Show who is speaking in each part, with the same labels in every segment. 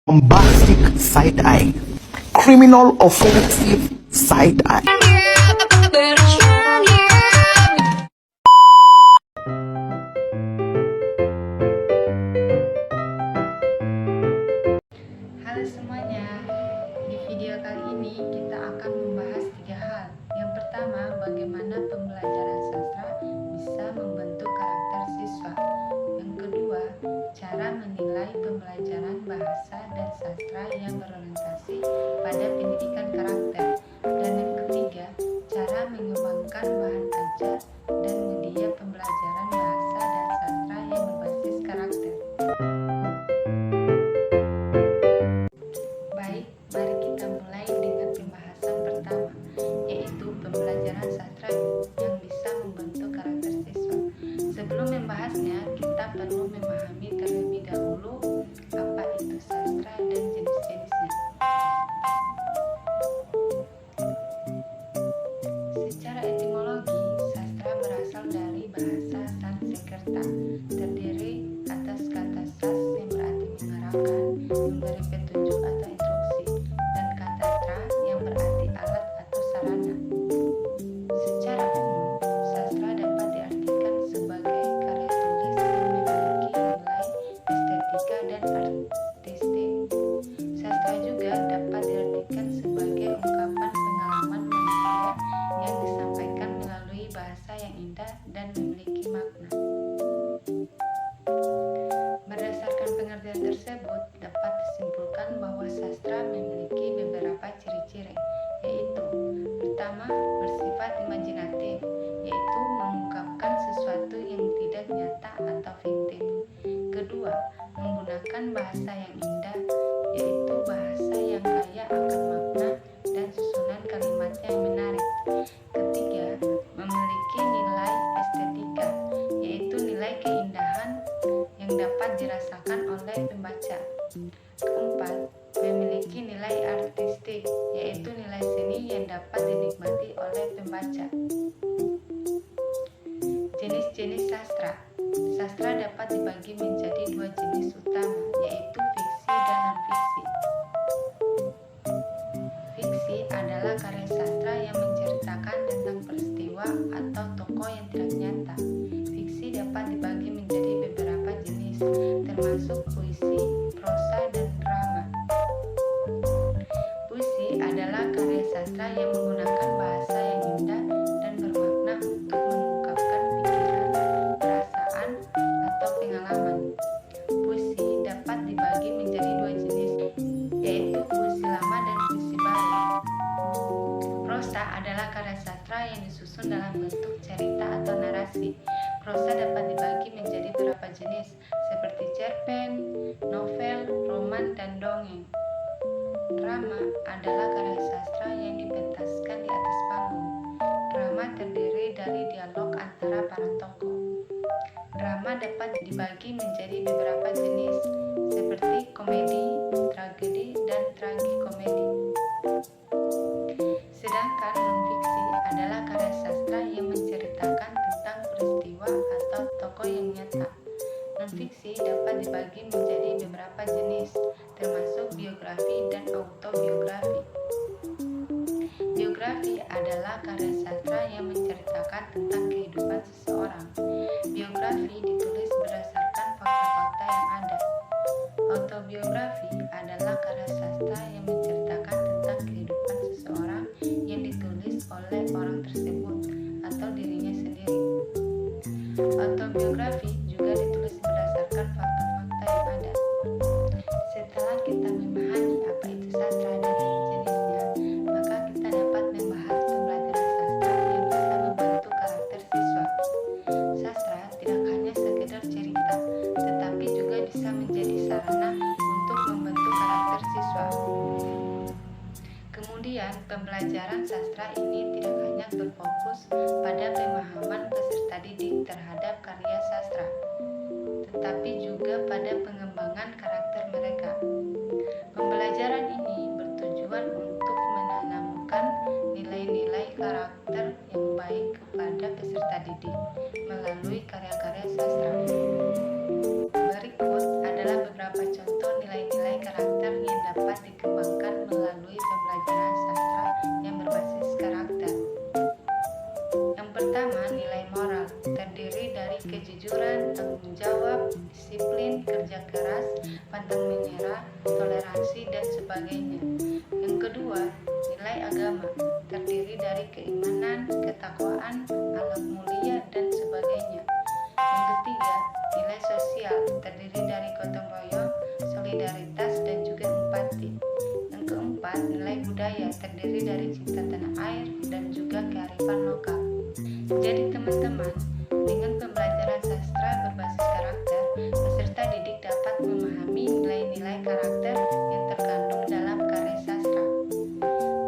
Speaker 1: bombastic side-eye, criminal offensive side-eye.
Speaker 2: Halo semuanya, di video kali ini kita akan membahas 3 hal. Yang pertama, bagaimana pembelajaran sastra bisa membentuk karakter siswa. Yang kedua, cara menilai pembelajaran bahasa dan sastra yang berorientasi pada pendidikan karakter. Dan yang ketiga, cara mengembangkan bahan ajar dan media pembelajaran bahasa dan sastra yang berbasis karakter. Baik, mari kita mulai dengan pembahasan pertama, yaitu pembelajaran sastra yang bisa membentuk karakter siswa. Sebelum membahasnya, kita perlu memahami terlebih dahulu apa itu sastra dan jenis-jenisnya. Secara etimologi, sastra berasal dari bahasa Sanskerta, terdiri atas kata sas yang berarti mengarahkan, memberi petunjuk atau instruksi, dan kata tra yang berarti alat atau sarana. Secara umum, sastra dapat diartikan sebagai karya tulis yang memiliki nilai estetika dan artistik. Sastra juga dapat diartikan sebagai ungkapan pengalaman manusia yang disampaikan melalui bahasa yang indah dan memiliki makna. Berdasarkan pengertian tersebut, dapat disimpulkan bahwa sastra memiliki beberapa ciri-ciri, yaitu pertama, bersifat imajinatif, yaitu mengungkapkan sesuatu yang tidak nyata atau fiktif. Kedua, menggunakan bahasa yang indah, yaitu bahasa yang kaya akan makna dan susunan kalimatnya yang menarik. Ketiga, memiliki nilai estetika, yaitu nilai keindahan yang dapat dirasakan oleh pembaca. Keempat, memiliki nilai artistik, yaitu nilai seni yang dapat dinikmati oleh pembaca. Jenis-jenis sastra. Sastra dapat dibagi menjadi 2 jenis utama, yaitu fiksi dan non-fiksi. Fiksi adalah karya sastra yang menceritakan tentang peristiwa atau tokoh yang tidak nyata. Fiksi dapat dibagi menjadi beberapa jenis, termasuk puisi, prosa, dan drama. Puisi adalah karya sastra yang menggunakan bahasa yang indah dan bermakna untuk mengungkapkan pikiran, perasaan, atau pengalaman. Puisi dapat dibagi menjadi 2 jenis, yaitu puisi lama dan puisi baru. Prosa adalah karya sastra yang disusun dalam bentuk cerita atau narasi. Prosa dapat dibagi menjadi beberapa jenis, seperti cerpen, novel, roman, dan dongeng. Drama adalah karya sastra yang dipentaskan di atas panggung. Drama terdiri dari dialog antara para tokoh. Drama dapat dibagi menjadi beberapa jenis, seperti komedi, tragedi, dan tragikomedi. Sedangkan non-fiksi adalah karya sastra yang menceritakan tentang peristiwa atau tokoh yang nyata. Non-fiksi dapat dibagi menjadi beberapa jenis, termasuk biografi dan autobiografi. Biografi adalah karya sastra yang menceritakan tentang kehidupan seseorang. Biografi ditulis berdasarkan fakta-fakta yang ada. Autobiografi adalah karya sastra yang menceritakan tentang kehidupan seseorang yang ditulis oleh orang tersebut atau dirinya sendiri. Autobiografi juga ditulis berdasarkan fakta-fakta yang ada. Setelah kita memahami apa itu sastra dan jenis-jenisnya, maka kita dapat membahas pembelajaran sastra yang bisa membentuk karakter siswa. Sastra tidak hanya sekedar cerita, tetapi juga bisa menjadi sarana untuk membentuk karakter siswa. Kemudian, pembelajaran sastra ini tidak hanya berfokus pada pemahaman peserta didik terhadap karya sastra, tetapi juga pada pengembangan karakter mereka. Pembelajaran ini bertujuan untuk menanamkan nilai-nilai karakter yang baik kepada peserta didik melalui karya-karya sastra. Berikut adalah beberapa contoh nilai-nilai karakter rela, toleransi, dan sebagainya. Yang kedua, nilai agama terdiri dari keimanan, ketakwaan, akhlak mulia, dan sebagainya. Yang ketiga, nilai sosial terdiri dari gotong royong, solidaritas, dan juga empati. Yang keempat, nilai budaya terdiri dari cinta tanah air dan juga kearifan lokal. Jadi teman-teman, dengan pembelajaran sastra berbasis karakter, peserta didik dapat memahami nilai-nilai karakter yang terkandung dalam karya sastra.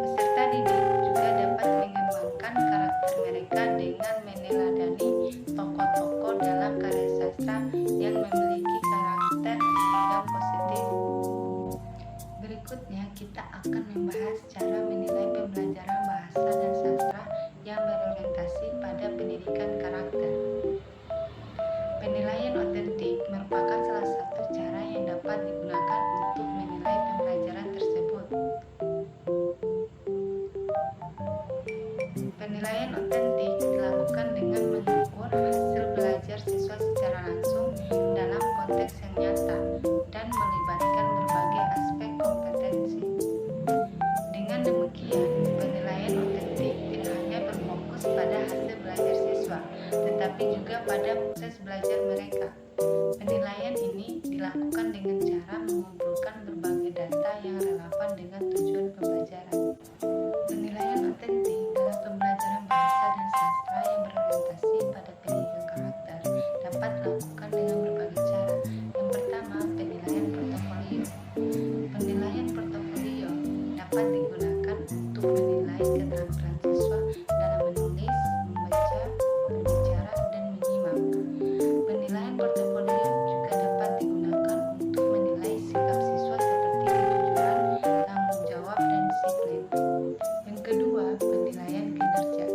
Speaker 2: Peserta didik juga dapat mengembangkan karakter mereka dengan meneladani tokoh-tokoh dalam karya sastra yang memiliki karakter yang positif. Berikutnya kita akan membahas cara menilai pembelajaran bahasa dan sastra yang berorientasi pada pendidikan karakter. Penilaian otentik merupakan salah satu cara yang dapat digunakan untuk menilai pembelajaran tersebut. Penilaian otentik dilakukan dengan mengukur hasil belajar siswa secara langsung dalam konteks yang nyata dan melibatkan berbagai aspek kompetensi. Dengan demikian, penilaian otentik tidak hanya berfokus pada hasil belajar siswa, tetapi juga pada proses belajar mereka. Penilaian ini dilakukan dengan cara mengumpulkan berbagai data yang relevan dengan tujuan pembelajaran. Penilaian otentik dalam pembelajaran bahasa dan sastra yang berorientasi pada pendidikan karakter dapat dilakukan dengan berbagai cara. Yang pertama, penilaian portofolio. Penilaian portofolio dapat digunakan untuk menilai keterampilan siswa dalam menulis, membaca, berbicara, dan menyimak. Penilaian portofolio juga dapat digunakan untuk menilai sikap siswa seperti kejujuran, tanggung jawab, dan disiplin. Yang kedua, penilaian kinerja.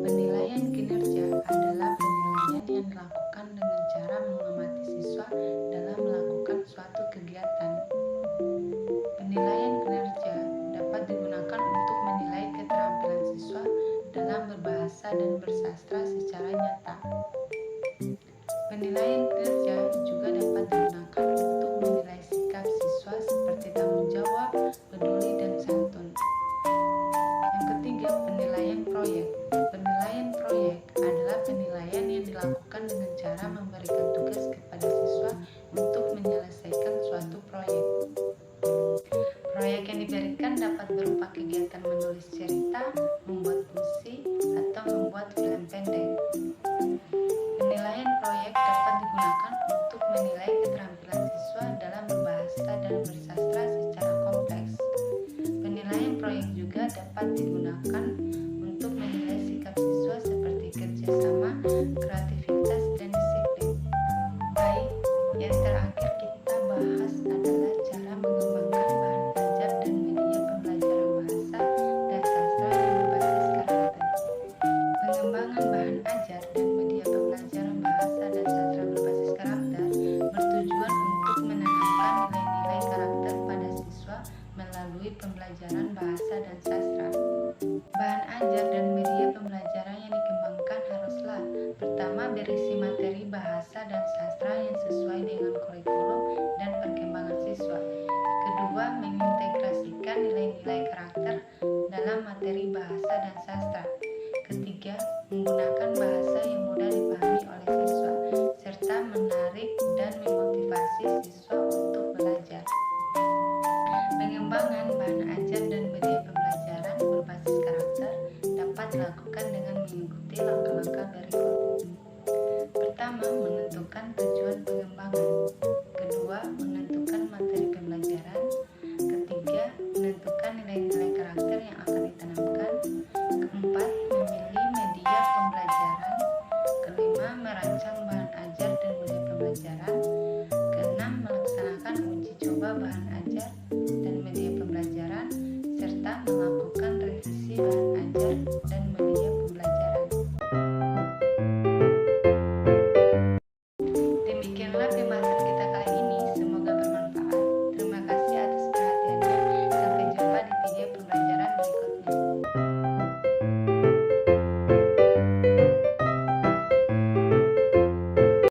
Speaker 2: Penilaian kinerja adalah penilaian yang dilakukan dengan cara mengamati siswa dalam melakukan suatu kegiatan. Penilaian kinerja dapat digunakan untuk menilai keterampilan siswa dalam berbahasa dan bersastra secara nyata. Penilaian kinerja juga dapat digunakan untuk menilai sikap siswa seperti tanggung jawab, peduli, dan santun. Yang ketiga, penilaian proyek. Penilaian proyek adalah penilaian yang dilakukan dengan cara memberikan tugas kepada siswa untuk menyelesaikan suatu proyek. Proyek yang diberikan dapat berupa kegiatan menulis cerita, membuat puisi, atau membuat film pendek. Penilaian proyek dapat digunakan untuk menilai keterampilan siswa dalam berbahasa dan bersastra secara kompleks. Penilaian proyek juga dapat digunakan untuk menilai sikap siswa seperti kerjasama, kreativitas, dan disiplin. Baik, yang terakhir kita bahas adalah cara mengembangkan bahan ajar dan media pembelajaran bahasa dan sastra yang berbasis karakter. Pengembangan bahan ajar dan media pembelajaran bahasa dan sastra berbasis karakter bertujuan untuk menanamkan nilai-nilai karakter pada siswa melalui pembelajaran bahasa dan sastra. Bahan ajar dan media pembelajaran yang dikembangkan haruslah pertama berisi materi bahasa dan sastra yang sesuai dengan kurikulum dan perkembangan siswa. Kedua, mengintegrasikan nilai-nilai karakter dalam materi bahasa dan sastra. Ketiga, menggunakan bahasa